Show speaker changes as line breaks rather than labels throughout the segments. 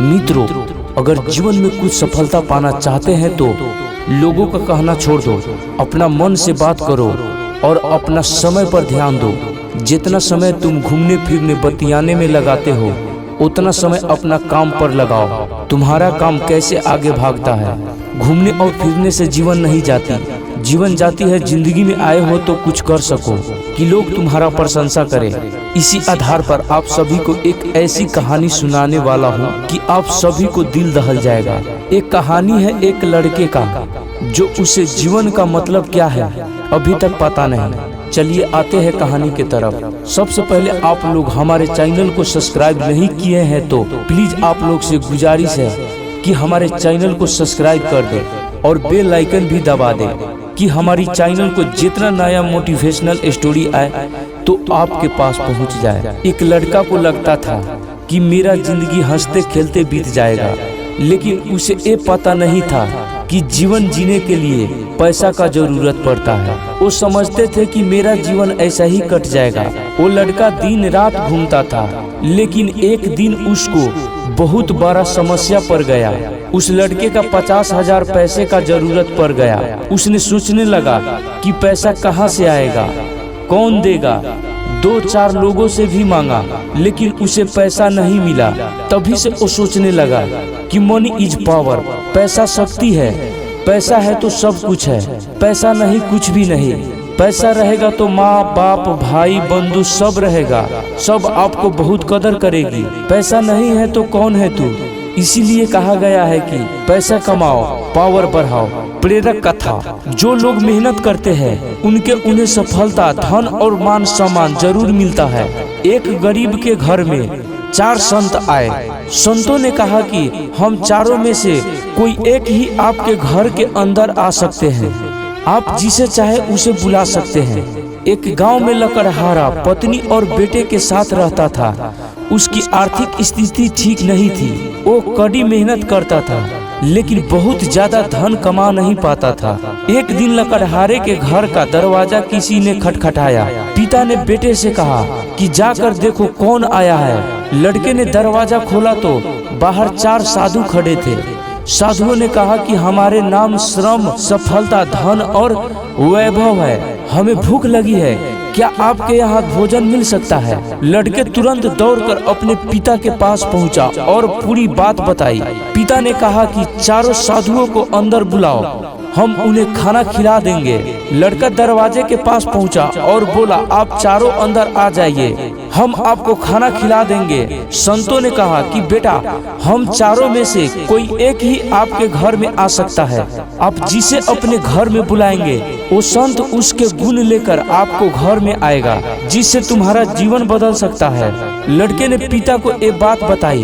मित्रों, अगर जीवन में कुछ सफलता पाना चाहते हैं तो लोगों का कहना छोड़ दो, अपना मन से बात करो और अपना समय पर ध्यान दो। जितना समय तुम घूमने फिरने बतियाने में लगाते हो, उतना समय अपना काम पर लगाओ। तुम्हारा काम कैसे आगे भागता है। घूमने और फिरने से जीवन नहीं जाती, जीवन जाती है जिंदगी में आए हो तो कुछ कर सको कि लोग तुम्हारा प्रशंसा करें। इसी आधार पर आप सभी को एक ऐसी कहानी सुनाने वाला हूँ कि आप सभी को दिल दहल जाएगा। एक कहानी है एक लड़के का, जो उसे जीवन का मतलब क्या है अभी तक पता नहीं। चलिए आते हैं कहानी के तरफ। सबसे पहले आप लोग हमारे चैनल को सब्सक्राइब नहीं किए हैं तो प्लीज आप लोग से गुजारिश है कि हमारे चैनल को सब्सक्राइब कर दें और बेल आइकन भी दबा दें कि हमारी चैनल को जितना नया मोटिवेशनल स्टोरी आए तो आपके पास पहुंच जाए। एक लड़का को लगता था कि मेरा जिंदगी हंसते खेलते बीत जाएगा, लेकिन उसे ये पता नहीं था कि जीवन जीने के लिए पैसा का जरूरत पड़ता है। वो समझते थे कि मेरा जीवन ऐसा ही कट जाएगा। वो लड़का दिन रात घूमता था, लेकिन एक दिन उसको बहुत बड़ा समस्या पड़ गया। उस लड़के का 50,000 पैसे का जरूरत पड़ गया। उसने सोचने लगा कि पैसा कहाँ से आएगा, कौन देगा। 2-4 लोगों से भी मांगा, लेकिन उसे पैसा नहीं मिला। तभी से वो सोचने लगा कि मनी इज पावर, पैसा शक्ति है। पैसा है तो सब कुछ है, पैसा नहीं कुछ भी नहीं। पैसा रहेगा तो माँ बाप भाई बंधु सब रहेगा, सब आपको बहुत कदर करेगी। पैसा नहीं है तो कौन है तू। इसीलिए कहा गया है कि पैसा कमाओ, पावर बढ़ाओ। प्रेरक कथा। जो लोग मेहनत करते हैं उन्हें सफलता, धन और मान सम्मान जरूर मिलता है। एक गरीब के घर में 4 संत आए। संतों ने कहा कि हम चारों में से कोई एक ही आपके घर के अंदर आ सकते हैं, आप जिसे चाहे उसे बुला सकते हैं। एक गांव में लकड़हारा पत्नी और बेटे के साथ रहता था। उसकी आर्थिक स्थिति ठीक नहीं थी। वो कड़ी मेहनत करता था, लेकिन बहुत ज्यादा धन कमा नहीं पाता था। एक दिन लकड़हारे के घर का दरवाजा किसी ने खटखटाया। पिता ने बेटे से कहा कि जाकर देखो कौन आया है। लड़के ने दरवाजा खोला तो बाहर 4 साधु खड़े थे। साधुओं ने कहा कि हमारे नाम श्रम, सफलता, धन और वैभव है। हमें भूख लगी है, क्या आपके यहाँ भोजन मिल सकता है। लड़के तुरंत दौड़कर अपने पिता के पास पहुँचा और पूरी बात बताई। पिता ने कहा कि चारों साधुओं को अंदर बुलाओ, हम उन्हें खाना खिला देंगे। लड़का दरवाजे के पास पहुंचा और बोला, आप चारों अंदर आ जाइए, हम आपको खाना खिला देंगे। संतों ने कहा कि बेटा, हम चारों में से कोई एक ही आपके घर में आ सकता है। आप जिसे अपने घर में बुलाएंगे वो संत उसके गुण लेकर आपको घर में आएगा, जिससे तुम्हारा जीवन बदल सकता है। लड़के ने पिता को ये बात बताई।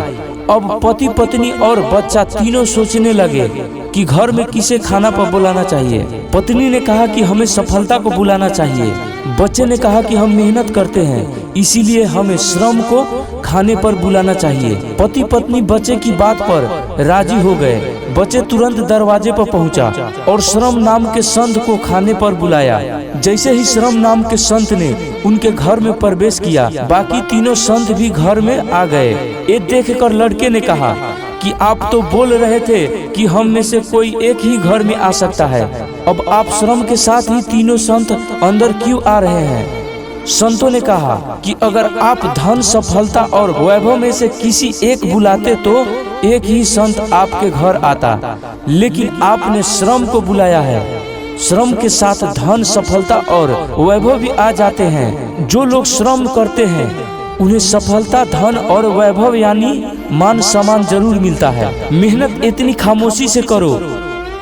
अब पति पत्नी और बच्चा तीनों सोचने लगे कि घर में किसे खाना पर बुलाना चाहिए। पत्नी ने कहा कि हमें सफलता को बुलाना चाहिए। बच्चे ने कहा कि हम मेहनत करते हैं, इसीलिए हमें श्रम को खाने पर बुलाना चाहिए। पति पत्नी बच्चे की बात पर राजी हो गए। बच्चे तुरंत दरवाजे पर पहुंचा और श्रम नाम के संत को खाने पर बुलाया। जैसे ही श्रम नाम के संत ने उनके घर में प्रवेश किया, बाकी तीनों संत भी घर में आ गए। ये देखकर लड़के ने कहा कि आप तो बोल रहे थे कि हम में से कोई एक ही घर में आ सकता है, अब आप श्रम के साथ ही तीनों संत अंदर क्यों आ रहे हैं। संतों ने कहा कि अगर आप धन, सफलता और वैभव में से किसी एक बुलाते तो एक ही संत आपके घर आता, लेकिन आपने श्रम को बुलाया है। श्रम के साथ धन, सफलता और वैभव भी आ जाते हैं। जो लोग श्रम करते हैं उन्हें सफलता, धन और वैभव यानी मान सम्मान जरूर मिलता है। मेहनत इतनी खामोशी से करो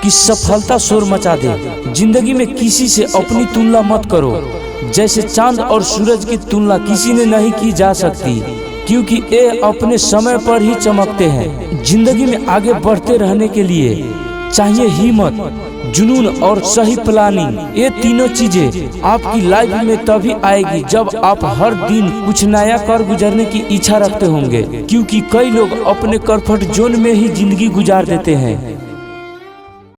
कि सफलता शोर मचा दे। जिंदगी में किसी से अपनी तुलना मत करो। जैसे चांद और सूरज की तुलना किसी ने नहीं की जा सकती, क्योंकि ये अपने समय पर ही चमकते हैं। जिंदगी में आगे बढ़ते रहने के लिए चाहिए हिम्मत, जुनून और सही प्लानिंग। ये तीनों चीजें आपकी लाइफ में तभी आएगी जब आप हर दिन कुछ नया कर गुजरने की इच्छा रखते होंगे, क्योंकि कई लोग अपने कंफर्ट जोन में ही जिंदगी गुजार देते हैं।